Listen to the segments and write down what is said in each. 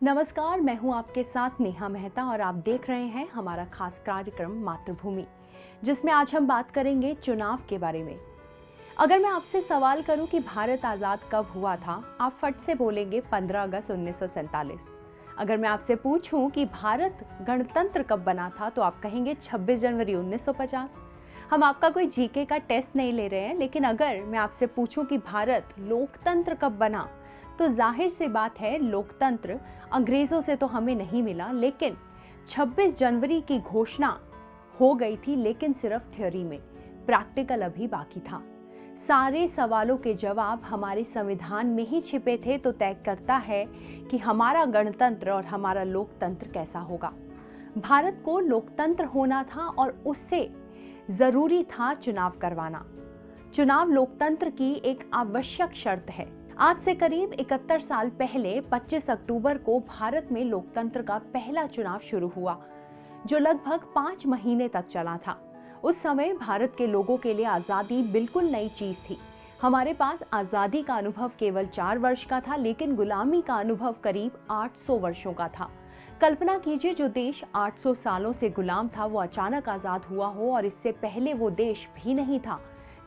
नमस्कार, मैं हूं आपके साथ नेहा मेहता और आप देख रहे हैं हमारा खास कार्यक्रम मातृभूमि, जिसमें आज हम बात करेंगे चुनाव के बारे में। अगर मैं आपसे सवाल करूं कि भारत आज़ाद कब हुआ था, आप फट से बोलेंगे 15 अगस्त 1947। अगर मैं आपसे पूछूं कि भारत गणतंत्र कब बना था, तो आप कहेंगे 26 जनवरी 1950। हम आपका कोई जीके का टेस्ट नहीं ले रहे हैं, लेकिन अगर मैं आपसे पूछूं कि भारत लोकतंत्र कब बना, तो जाहिर सी बात है लोकतंत्र अंग्रेजों से तो हमें नहीं मिला, लेकिन 26 जनवरी की घोषणा हो गई थी, लेकिन सिर्फ थ्योरी में, प्रैक्टिकल अभी बाकी था। सारे सवालों के जवाब हमारे संविधान में ही छिपे थे, तो तय करता है कि हमारा गणतंत्र और हमारा लोकतंत्र कैसा होगा। भारत को लोकतंत्र होना था और उससे जरूरी था चुनाव करवाना। चुनाव लोकतंत्र की एक आवश्यक शर्त है। आज से करीब 71 साल पहले 25 अक्टूबर को भारत में लोकतंत्र का पहला चुनाव शुरू हुआ, जो लगभग 5 महीने तक चला था। उस समय भारत के लोगों के लिए आजादी बिल्कुल नई चीज थी। हमारे पास आजादी का अनुभव केवल 4 वर्ष का था, लेकिन गुलामी का अनुभव करीब 800 वर्षों का था। कल्पना कीजिए, जो देश 800 सालों से गुलाम था, वो अचानक आजाद हुआ हो, और इससे पहले वो देश भी नहीं था।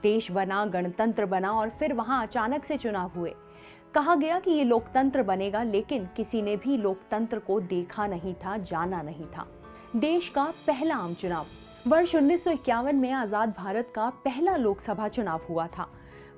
देश बना, गणतंत्र बना, और फिर वहां अचानक से चुनाव हुए। कहा गया कि ये लोकतंत्र बनेगा, लेकिन किसी ने भी लोकतंत्र को देखा नहीं था, जाना नहीं था। देश का पहला आम चुनाव वर्ष 1951 में आजाद भारत का पहला लोकसभा चुनाव हुआ था।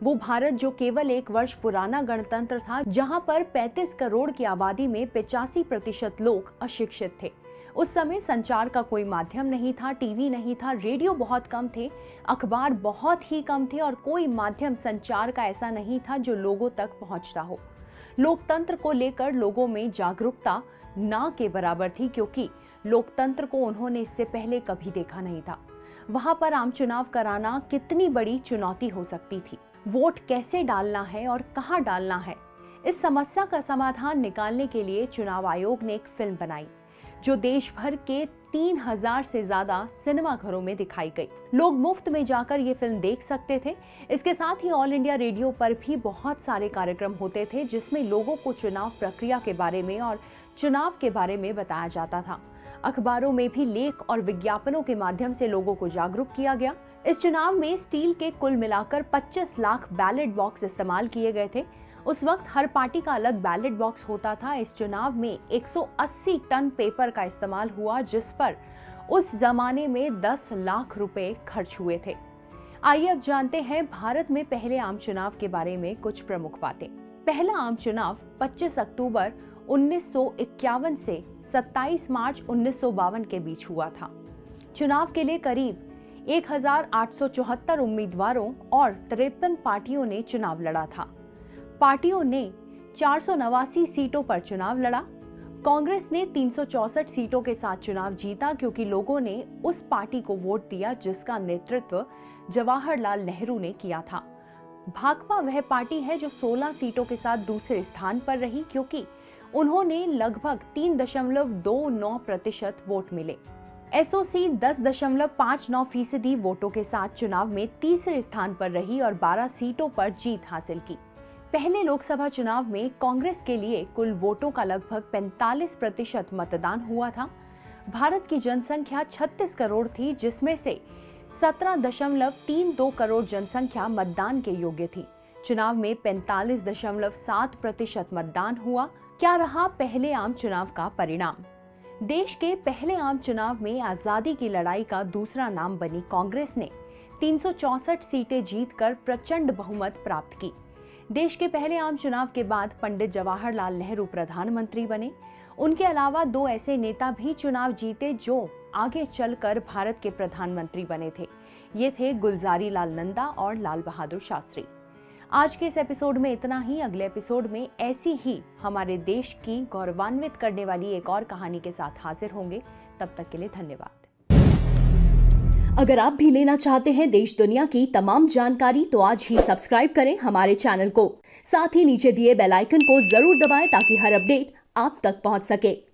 वो भारत जो केवल 1 वर्ष पुराना गणतंत्र था, जहां पर 35 करोड़ की आबादी में 85% लोग अशिक्षित थे। उस समय संचार का कोई माध्यम नहीं था, टीवी नहीं था, रेडियो बहुत कम थे, अखबार बहुत ही कम थे, और कोई माध्यम संचार का ऐसा नहीं था जो लोगों तक पहुंचता हो। लोकतंत्र को लेकर लोगों में जागरूकता ना के बराबर थी, क्योंकि लोकतंत्र को उन्होंने इससे पहले कभी देखा नहीं था। वहां पर आम चुनाव कराना कितनी बड़ी चुनौती हो सकती थी। वोट कैसे डालना है और कहां डालना है, इस समस्या का समाधान निकालने के लिए चुनाव आयोग ने एक फिल्म बनाई, जो देश भर के 3000 से ज्यादा सिनेमा घरों में दिखाई गई। लोग मुफ्त में जाकर ये फिल्म देख सकते थे। इसके साथ ही ऑल इंडिया रेडियो पर भी बहुत सारे कार्यक्रम होते थे, जिसमें लोगों को चुनाव प्रक्रिया के बारे में और चुनाव के बारे में बताया जाता था। अखबारों में भी लेख और विज्ञापनों के माध्यम से लोगों को जागरूक किया गया। इस चुनाव में स्टील के कुल मिलाकर 25 लाख बैलेट बॉक्स इस्तेमाल किए गए थे। उस वक्त हर पार्टी का अलग बैलेट बॉक्स होता था। इस चुनाव में 180 टन पेपर का इस्तेमाल हुआ, जिस पर उस जमाने में 10 लाख रुपए खर्च हुए थे। आइए अब जानते हैं भारत में पहले आम चुनाव के बारे में कुछ प्रमुख बातें। पहला आम चुनाव 25 अक्टूबर 1951 से 27 मार्च 1952 के बीच हुआ था। चुनाव के लिए करीब 1874 उम्मीदवारों और 53 पार्टियों ने चुनाव लड़ा था। पार्टियों ने 489 सीटों पर चुनाव लड़ा। कांग्रेस ने 364 सीटों के साथ चुनाव जीता, क्योंकि लोगों ने उस पार्टी को वोट दिया जिसका नेतृत्व जवाहरलाल नेहरू ने किया था। भाकपा वह पार्टी है जो 16 सीटों के साथ दूसरे स्थान पर रही, क्योंकि उन्होंने लगभग 3.29% वोट मिले। एसओसी 10.59% वोटों के साथ चुनाव में तीसरे स्थान पर रही और 12 सीटों पर जीत हासिल की। पहले लोकसभा चुनाव में कांग्रेस के लिए कुल वोटों का लगभग 45% मतदान हुआ था। भारत की जनसंख्या 36 करोड़ थी, जिसमें से 17.32 करोड़ जनसंख्या मतदान के योग्य थी। चुनाव में 45.7% मतदान हुआ। क्या रहा पहले आम चुनाव का परिणाम? देश के पहले आम चुनाव में आजादी की लड़ाई का दूसरा नाम बनी कांग्रेस ने 364 सीटें जीतकर प्रचंड बहुमत प्राप्त की। देश के पहले आम चुनाव के बाद पंडित जवाहरलाल नेहरू प्रधानमंत्री बने। उनके अलावा 2 ऐसे नेता भी चुनाव जीते जो आगे चलकर भारत के प्रधानमंत्री बने थे। ये थे गुलजारी लाल नंदा और लाल बहादुर शास्त्री। आज के इस एपिसोड में इतना ही। अगले एपिसोड में ऐसी ही हमारे देश की गौरवान्वित करने वाली एक और कहानी के साथ हाजिर होंगे। तब तक के लिए धन्यवाद। अगर आप भी लेना चाहते हैं देश दुनिया की तमाम जानकारी, तो आज ही सब्सक्राइब करें हमारे चैनल को। साथ ही नीचे दिए बेल आइकन को जरूर दबाएं, ताकि हर अपडेट आप तक पहुंच सके।